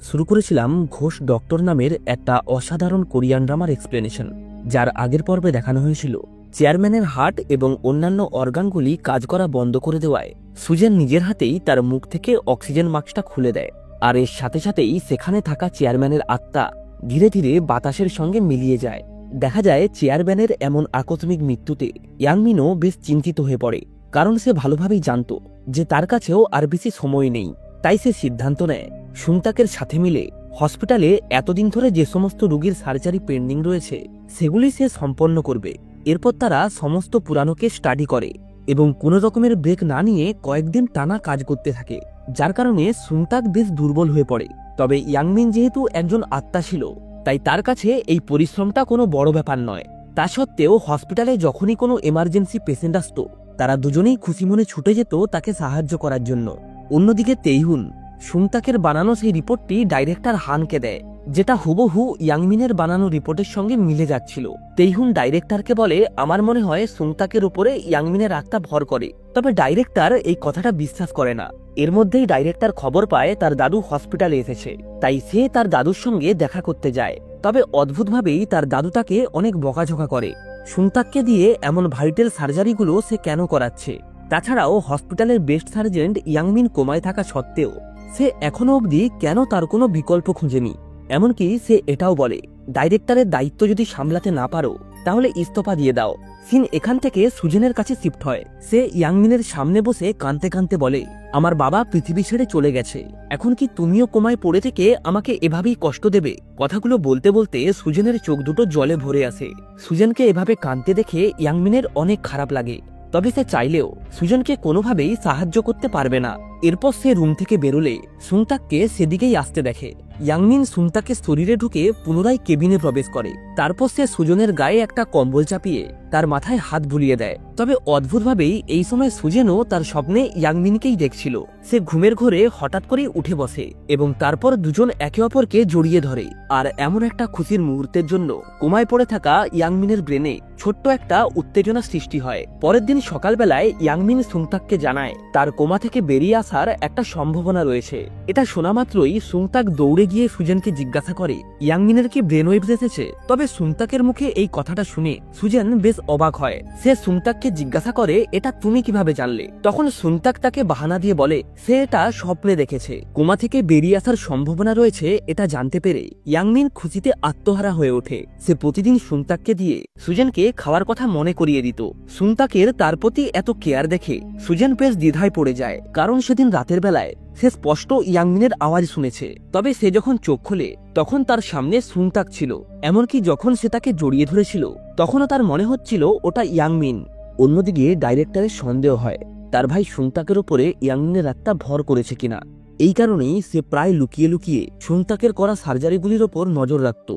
শুরু করেছিলাম ঘোষ ডক্টর নামের একটা অসাধারণ কোরিয়ান ড্রামার এক্সপ্লেনেশন, যার আগের পর্বে দেখানো হয়েছিল চেয়ারম্যানের হার্ট এবং অন্যান্য অর্গানগুলি কাজ করা বন্ধ করে দেওয়ায় সুজেন নিজের হাতেই তার মুখ থেকে অক্সিজেন মাস্কটা খুলে দেয়। আর এর সাথে সাথেই সেখানে থাকা চেয়ারম্যানের আত্মা ধীরে ধীরে বাতাসের সঙ্গে মিলিয়ে যায়। দেখা যায় চেয়ারম্যানের এমন আকস্মিক মৃত্যুতে ইয়াংমিনও বেশ চিন্তিত হয়ে পড়ে, কারণ সে ভালোভাবেই জানত যে তার কাছেও আর বেশি সময় নেই। তাই সে সিদ্ধান্ত নেয় সুংতাকের সাথে মিলে হসপিটালে এতদিন ধরে যে সমস্ত রোগীর সার্জারি পেন্ডিং রয়েছে সেগুলি সে সম্পন্ন করবে। এরপর তারা সমস্ত পুরানোকে স্টাডি করে এবং কোনো রকমের ব্রেক না নিয়ে কয়েকদিন টানা কাজ করতে থাকে, যার কারণে সুংতাক বেশ দুর্বল হয়ে পড়ে। তবে ইয়াংমিন যেহেতু একজন আত্মা ছিল, তাই তার কাছে এই পরিশ্রমটা কোনো বড় ব্যাপার নয়। তা সত্ত্বেও হসপিটালে যখনই কোনো এমার্জেন্সি পেশেন্ট আসত, তারা দুজনেই খুশি মনে ছুটে যেত তাকে সাহায্য করার জন্য। অন্যদিকে তেইহুন সুংতাকের বানানো সেই রিপোর্টটি ডাইরেক্টর হানকে দেয়, যেটা হুবহু ইয়াংমিনের বানানো রিপোর্টের সঙ্গে মিলে যাচ্ছিল। তেইহুন ডাইরেক্টরকে বলে, আমার মনে হয় সুংতাকের উপরে ইয়াংমিনের আত্মা ভর করে। তবে ডাইরেক্টর এই কথাটা বিশ্বাস করে না। এর মধ্যেই ডাইরেক্টর খবর পায় তার দাদু হসপিটালে এসেছে, তাই সে তার দাদুর সঙ্গে দেখা করতে যায়। তবে অদ্ভুতভাবেই তার দাদু তাকে অনেক বকাঝকা করে সুংতাককে দিয়ে এমন ভাইটাল সার্জারিগুলো সে কেন করাচ্ছে। তাছাড়াও হসপিটালের বেস্ট সার্জেন্ট ইয়াংমিন কোমায় থাকা সত্ত্বেও সে এখনো অবধি কেন তার কোনো বিকল্প খুঁজেনি। এমনকি সে এটাও বলে, ডাইরেক্টরের দায়িত্ব যদি সামলাতে না পারো তাহলে ইস্তফা দিয়ে দাও। সিন এখান থেকে সুজেনের কাছে শিফট হয়। সে ইয়াংমিনের সামনে বসে কাঁদতে কাঁদতে বলে, আমার বাবা পৃথিবী ছেড়ে চলে গেছে, এখন কি তুমিও কোমায় পড়ে থেকে আমাকে এভাবেই কষ্ট দেবে? কথাগুলো বলতে বলতে সুজেনের চোখ দুটো জলে ভরে আসে। সুজেনকে এভাবে কাঁদতে দেখে ইয়াংমিনের অনেক খারাপ লাগে। তবে সে চাইলেও সুজনকে কোনোভাবেই সাহায্য করতে পারবে না। এরপর সে রুম থেকে বেরোলে সুংতাককে সেদিকেই আসতে দেখে। ইয়াংমিন সুংতাকের শরীরে ঢুকে পুনরায় কেবিনে প্রবেশ করে। তারপর সে সুজনের গায়ে একটা কম্বল চাপিয়ে তার মাথায় হাত বুলিয়ে দেয়। তবে অদ্ভুতভাবেই এই সময় সুজেনও তার স্বপ্নে ইয়াংমিনকেই দেখছিল। সে ঘুমের ঘোরে হঠাৎ করেই উঠে বসে এবং তারপর দুজন একে অপরকে জড়িয়ে ধরে। আর এমন একটা খুশির মুহূর্তের জন্য কোমায় পড়ে থাকা ইয়াংমিনের ব্রেনে ছোট্ট একটা উত্তেজনা সৃষ্টি হয়। পরের দিন সকালবেলায় ইয়াংমিন সুংতাককে জানায় তার কোমা থেকে বেরিয়ে আসার একটা সম্ভাবনা রয়েছে। এটা শোনা মাত্রই সুংতাক দৌড়ে গিয়ে সুজেনকে জিজ্ঞাসা করে, ইয়াংমিনের কি ব্রেন ওয়েভস এসেছে? তবে সুংতাকের মুখে এই কথাটা শুনে সুজেন বেশ অবাক হয়। সে সুংতাককে জিজ্ঞাসা করে, এটা তুমি কিভাবে জানলে? তখন সুংতাক তাকে বাহানা দিয়ে বলে সে এটা স্বপ্নে দেখেছে। কোমা থেকে বেরিয়ে আসার সম্ভাবনা রয়েছে এটা জানতে পেরে ইয়াংমিন খুশিতে আত্মহারা হয়ে ওঠে। সে প্রতিদিন সুংতাককে দিয়ে সুজেনকে খাওয়ার কথা মনে করিয়ে দিত। সুংতাকের তার প্রতি এত কেয়ার দেখে সুজেন বেশ দ্বিধায় পড়ে যায়, কারণ সেদিন রাতের বেলায় সে স্পষ্ট ইয়াংমিনের আওয়াজ শুনেছে। তবে সে যখন চোখ খোলে তখন তার সামনে সুংতাক ছিল। এমনকি যখন সে তাকে জড়িয়ে ধরেছিল তখনও তার মনে হচ্ছিল ওটা ইয়াংমিন। অন্যদিকে ডাইরেক্টরের সন্দেহ হয় তার ভাই সুংতাকের উপরে ইয়াংমিনের আত্মা ভর করেছে কিনা। এই কারণেই সে প্রায় লুকিয়ে লুকিয়ে সুংতাকের করা সার্জারিগুলির ওপর নজর রাখত,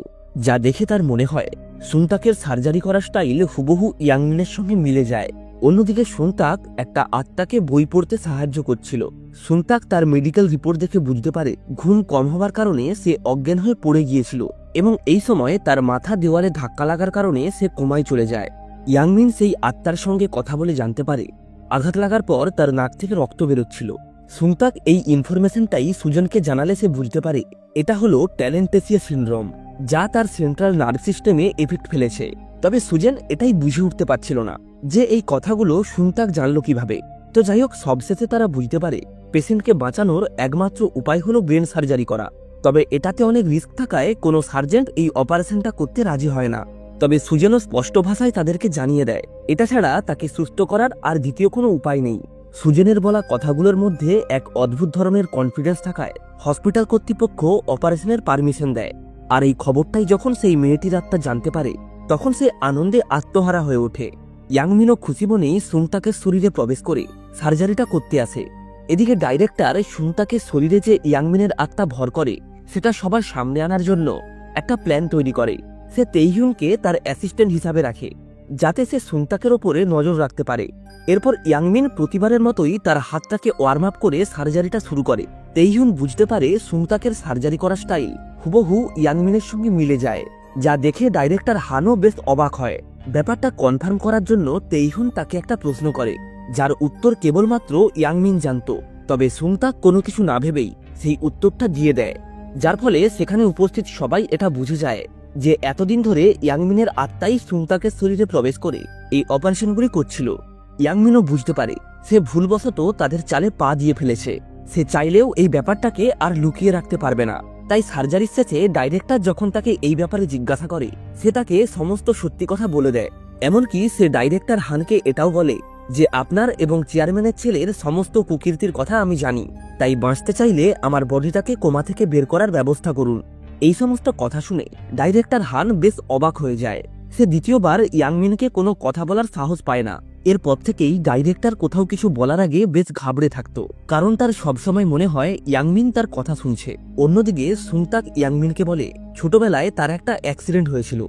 যা দেখে তার মনে হয় সুংতাকের সার্জারি করার স্টাইল হুবহু ইয়াংমিনের সঙ্গে মিলে যায়। অন্যদিকে সুংতাক একটা আত্মাকে বই পড়তে সাহায্য করছিল। সুংতাক তার মেডিকেল রিপোর্ট দেখে বুঝতে পারে ঘুম কম হওয়ার কারণে সে অজ্ঞান হয়ে পড়ে গিয়েছিল এবং এই সময় তার মাথা দেওয়ালে ধাক্কা লাগার কারণে সে কোমায় চলে যায়। ইয়াংমিন সেই আত্মার সঙ্গে কথা বলে জানতে পারে আঘাত লাগার পর তার নাক থেকে রক্ত বেরোচ্ছিল। সুংতাক এই ইনফরমেশনটাই সুজনকে জানালে সে বুঝতে পারে এটা হলো ট্যালেন্টেসিয়া সিনড্রোম, যা তার সেন্ট্রাল নার্ভ সিস্টেমে এফেক্ট ফেলেছে। তবে সুজেন এটাই বুঝে উঠতে পারছিল না যে এই কথাগুলো সুংতাক জানলো কিভাবে। তো যাই হোক, সবশেষে তারা বুঝতে পারে পেশেন্টকে বাঁচানোর একমাত্র উপায় হলো ব্রেন সার্জারি করা। তবে এটাতে অনেক রিস্ক থাকায় কোনো সার্জেন্ট এই অপারেশনটা করতে রাজি হয় না। তবে সুজেনও স্পষ্ট ভাষায় তাদেরকে জানিয়ে দেয় এটা ছাড়া তাকে সুস্থ করার আর দ্বিতীয় কোনো উপায় নেই। সুজেনের বলা কথাগুলোর মধ্যে এক অদ্ভুত ধরনের কনফিডেন্স থাকায় হসপিটাল কর্তৃপক্ষ অপারেশনের পারমিশন দেয়। আর এই খবরটাই যখন সেই মেয়েটির আত্মা জানতে পারে তখন সে আনন্দে আত্মহারা হয়ে ওঠে। ইয়াংমিনও খুশি মনেই সুংতাকের শরীরে প্রবেশ করে সার্জারিটা করতে আসে। এদিকে ডাইরেক্টর সুংতাকের শরীরে যে ইয়াংমিনের আত্মা ভর করে সেটা সবার সামনে আনার জন্য একটা প্ল্যান তৈরি করে। সে তেইহুনকে তার অ্যাসিস্ট্যান্ট হিসাবে রাখে যাতে সে সুংতাকের ওপরে নজর রাখতে পারে। এরপর ইয়াংমিন প্রতিবারের মতোই তার হাতটাকে ওয়ার্ম আপ করে সার্জারিটা শুরু করে। তেইহুন বুঝতে পারে সুংতাকের সার্জারি করার স্টাইল হুবহু ইয়াংমিনের সঙ্গে মিলে যায়, যা দেখে ডাইরেক্টর হানও বেশ অবাক হয়। ব্যাপারটা কনফার্ম করার জন্য তেইহুন তাকে একটা প্রশ্ন করে, যার উত্তর কেবলমাত্র ইয়াংমিন জানত। তবে সুংতাক কোনো কিছু না ভেবেই সেই উত্তরটা দিয়ে দেয়। যার ফলে সেখানে উপস্থিত সবাই এটা বুঝে যায় যে এতদিন ধরে ইয়াংমিনের আত্মাই সুংতাকের শরীরে প্রবেশ করে এই অপারেশনগুলি করছিল। ইয়াংমিনও বুঝতে পারে সে ভুলবশত তাদের চালে পা দিয়ে ফেলেছে। সে চাইলেও এই ব্যাপারটাকে আর লুকিয়ে রাখতে পারবে না। তাই সার্জারির শেষে ডাইরেক্টর যখন তাকে এই ব্যাপারে জিজ্ঞাসা করে, সে তাকে সমস্ত সত্যি কথা বলে দেয়। এমনকি সে ডাইরেক্টর হানকে এটাও বলে যে আপনার এবং চেয়ারম্যানের ছেলের সমস্ত কুকীর্তির কথা আমি জানি, তাই বাঁচতে চাইলে আমার বডিটাকে কোমা থেকে বের করার ব্যবস্থা করুন। এই সমস্ত কথা শুনে ডাইরেক্টর হান বেশ অবাক হয়ে যায়। সে দ্বিতীয়বার ইয়াংমিনকে কোনো কথা বলার সাহস পায় না। এরপর থেকেই ডাইরেক্টর কোথাও কিছু বলার আগে বেশ ঘাবড়ে থাকত, কারণ তার সবসময় মনে হয় ইয়াংমিন তার কথা শুনছে। অন্যদিকে সুংতাক ইয়াংমিনকে বলে ছোটবেলায় তার একটা অ্যাক্সিডেন্ট হয়েছিল,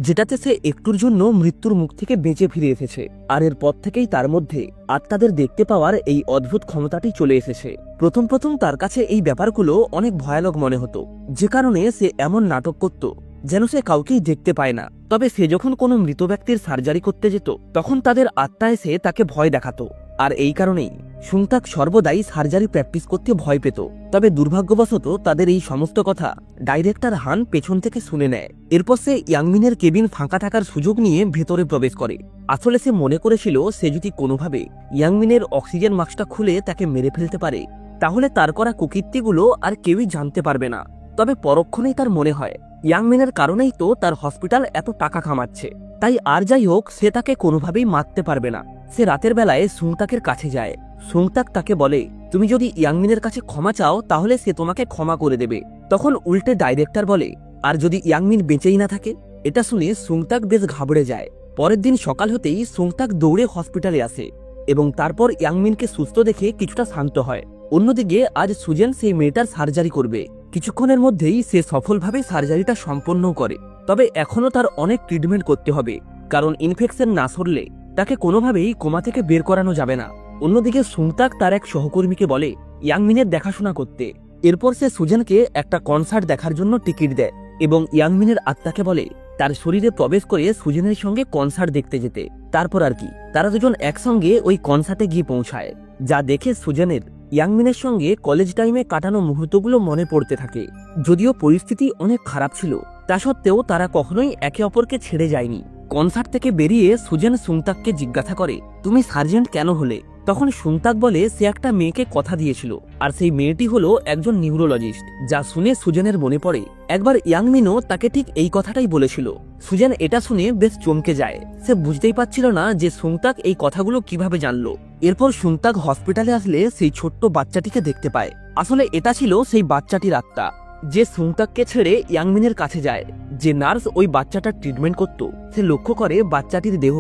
যেটাতে সে একটুর জন্য মৃত্যুর মুখ থেকে বেঁচে ফিরে এসেছে। আর এরপর থেকেই তার মধ্যে আত্মাদের দেখতে পাওয়ার এই অদ্ভুত ক্ষমতাটি চলে এসেছে। প্রথম তার কাছে এই ব্যাপারগুলো অনেক ভয়ানক মনে হতো, যে কারণে সে এমন নাটক করত যেন সে কাউকেই দেখতে পায় না। তবে সে যখন কোনো মৃত ব্যক্তির সার্জারি করতে যেত, তখন তাদের আত্মা এসে তাকে ভয় দেখাতো। আর এই কারণেই সুংতাক সর্বদাই সার্জারি প্র্যাকটিস করতে ভয় পেত। তবে দুর্ভাগ্যবশত তাদের এই সমস্ত কথা ডাইরেক্টর হান পেছন থেকে শুনে নেয়। এরপর সে ইয়াংমিনের কেবিন ফাঁকা থাকার সুযোগ নিয়ে ভেতরে প্রবেশ করে। আসলে সে মনে করেছিল সে যদি কোনোভাবে ইয়াংমিনের অক্সিজেন মাস্কটা খুলে তাকে মেরে ফেলতে পারে, তাহলে তার করা কুকীর্তিগুলো আর কেউই জানতে পারবে না। তবে পরক্ষণেই তার মনে হয় ইয়াংমিনের কারণেই তো তার হসপিটাল এত টাকা কামাচ্ছে, তাই আর যাই হোক সে তাকে কোনোভাবেই মারতে পারবে না। সে রাতের বেলায় সুংতাকের কাছে যায়। সুংতাক তাকে বলে, তুমি যদি ইয়াংমিনের কাছে ক্ষমা চাও তাহলে সে তোমাকে ক্ষমা করে দেবে। তখন উল্টে ডাইরেক্টর বলে, আর যদি ইয়াংমিন বেঁচেই না থাকে? এটা শুনে সুংতাক বেশ ঘাবড়ে যায়। পরের দিন সকাল হতেই সুংতাক দৌড়ে হসপিটালে আসে এবং তারপর ইয়াংমিনকে সুস্থ দেখে কিছুটা শান্ত হয়। অন্যদিকে আজ সুজেন সেই মেয়েটার সার্জারি করবে। কিছুক্ষণের মধ্যেই সে সফলভাবে সার্জারিটা সম্পন্ন করে। তবে এখনও তার অনেক ট্রিটমেন্ট করতে হবে, কারণ ইনফেকশন না সরলে তাকে কোনোভাবেই কোমা থেকে বের করানো যাবে না। অন্যদিকে সুংতাক তার এক সহকর্মীকে বলে ইয়াংমিনের দেখাশোনা করতে। এরপর সে সুজেনকে একটা কনসার্ট দেখার জন্য টিকিট দেয় এবং ইয়াংমিনের আত্মাকে বলে তার শরীরে প্রবেশ করে সুজেনের সঙ্গে কনসার্ট দেখতে যেতে। তারপর আর কি, তারা দুজন একসঙ্গে ওই কনসার্টে গিয়ে পৌঁছায়, যা দেখে সুজেনের ইয়াংমিনের সঙ্গে কলেজ টাইমে কাটানো মুহূর্তগুলো মনে পড়তে থাকে। যদিও পরিস্থিতি অনেক খারাপ ছিল, তা সত্ত্বেও তারা কখনোই একে অপরকে ছেড়ে যায়নি। কনসার্ট থেকে বেরিয়ে সুজেন সুংতাককে জিজ্ঞাসা করে, তুমি সার্জেন্ট কেন হলে? তখন সুংতাক বলে সে একটা মেয়েকে কথা দিয়েছিল, আর সেই মেয়েটি হলো একজন নিউরোলজিস্ট। যা শুনে সুজেনের মনে পড়ে একবার ইয়াংমিনও তাকে ঠিক এই কথাটাই বলেছিল। সুজেন এটা শুনে বেশ চমকে যায়। সে বুঝতেই পারছিল না যে সুংতাক এই কথাগুলো কিভাবে জানলো। এরপর সুংতাক হসপিটালে আসলে সেই ছোট্ট বাচ্চাটিকে দেখতে পায়। আসলে এটা ছিল সেই বাচ্চাটির আত্মা, যে সুংতাককে ছেড়ে ইয়াংমিনের কাছে যায়। যে নার্স ওই বাচ্চাটার ট্রিটমেন্ট করত, সে লক্ষ্য করে বাচ্চাটির দেহ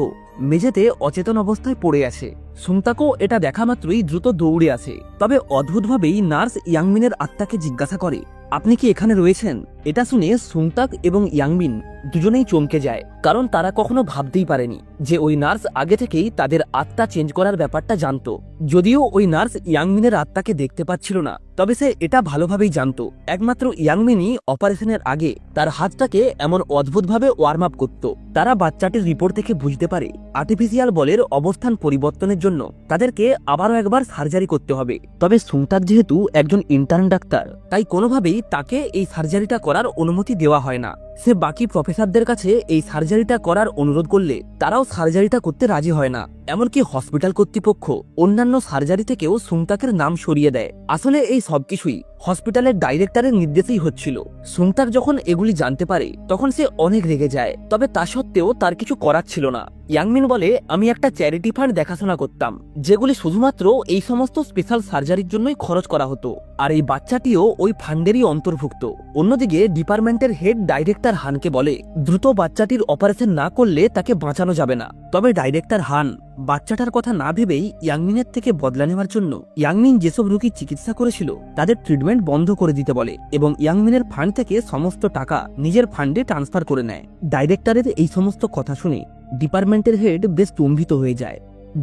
মেঝেতে অচেতন অবস্থায় পড়ে আছে। সুংতাকও এটা দেখা মাত্রই দ্রুত দৌড়ে আসে। তবে অদ্ভুতভাবেই নার্স ইয়াংমিনের আত্মাকে জিজ্ঞাসা করে, আপনি কি এখানে রয়েছেন? এটা শুনে সুংতাক এবং ইয়াংমিন দুজনেই চমকে যায়, কারণ তারা কখনো ভাবতেই পারেনি যে ওই নার্স আগে থেকেই তাদের আত্মা চেঞ্জ করার ব্যাপারটা জানতো। যদিও ওই নার্স ইয়াংমিনের আত্মাকে দেখতে পাচ্ছিল না, তবে সে এটা ভালোভাবেই জানতো একমাত্র ইয়াংমিনই অপারেশনের আগে তার হাতটাকে এমন অদ্ভুতভাবে ওয়ার্ম আপ করত। তারা বাচ্চাটির রিপোর্ট থেকে বুঝতে পারে আর্টিফিশিয়াল বলের অবস্থান পরিবর্তনের জন্য তাদেরকে আবারও একবার সার্জারি করতে হবে। তবে সুংতাক যেহেতু একজন ইন্টার্ন ডাক্তার, তাই কোনোভাবেই তাকে এই সার্জারিটা করার অনুমতি দেওয়া হয় না। সে বাকি প্রফেসরদের কাছে এই সার্জারিটা করার অনুরোধ করলে তারাও সার্জারিটা করতে রাজি হয় না। এমনকি হসপিটাল কর্তৃপক্ষ অন্যান্য সার্জারি থেকেও সুংতাকের নাম সরিয়ে দেয়। আসলে এই সবকিছুই হসপিটালের ডাইরেক্টরের নির্দেশেই হচ্ছিল। সুংতাক যখন এগুলি জানতে পারে তখন সে অনেক রেগে যায়, তবে তা সত্ত্বেও তার কিছু করার ছিল না। ইয়াংমিন বলে, আমি একটা চ্যারিটি ফান্ড দেখাশোনা করতাম, যেগুলি শুধুমাত্র এই সমস্ত স্পেশাল সার্জারির জন্যই খরচ করা হতো, আর এই বাচ্চাটিও ওই ফান্ডেরই অন্তর্ভুক্ত। অন্যদিকে ডিপার্টমেন্টের হেড ডাইরেক্টর হানকে বলে দ্রুত বাচ্চাটির অপারেশন না করলে তাকে বাঁচানো যাবে না। তবে ডাইরেক্টর হান বাচ্চাটার কথা না ভেবেই ইয়াংমিনের থেকে বদলা নেওয়ার জন্য ইয়াংমিন যেসব রোগীর চিকিৎসা করেছিল তাদের ট্রিটমেন্ট বন্ধ করে দিতে বলে এবং ইয়াংমিনের ফান্ড থেকে সমস্ত টাকা নিজের ফান্ডে ট্রান্সফার করে নেয়। ডাইরেক্টরের এই সমস্ত কথা শুনে ডিপার্টমেন্টের হেড বেশ স্তম্ভিত হয়ে যায়।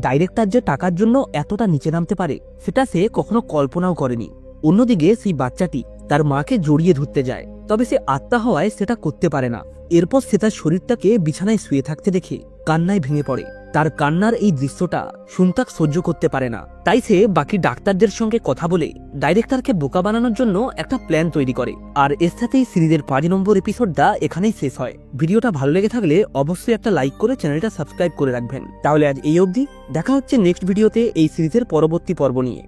ডাইরেক্টর যে টাকার জন্য এতটা নিচে নামতে পারে সেটা সে কখনো কল্পনাও করেনি। অন্যদিকে সেই বাচ্চাটি তার মাকে জড়িয়ে ধরতে যায়, তবে সে আত্মা হওয়ায় সেটা করতে পারে না। এরপর সে তার শরীরটাকে বিছানায় শুয়ে থাকতে দেখে কান্নায় ভেঙে পড়ে। তার কান্নার এই দৃশ্যটা সুনতাক সহ্য করতে পারে না, তাই সে বাকি ডাক্তারদের সঙ্গে কথা বলে ডাইরেক্টরকে বোকা বানানোর জন্য একটা প্ল্যান তৈরি করে। আর এর সাথেই সিরিজের 5 নম্বর এপিসোডটা এখানেই শেষ হয়। ভিডিওটা ভালো লেগে থাকলে অবশ্যই একটা লাইক করে চ্যানেলটা সাবস্ক্রাইব করে রাখবেন। তাহলে আজ এই অবধি, দেখা হচ্ছে নেক্সট ভিডিওতে এই সিরিজের পরবর্তী পর্ব নিয়ে।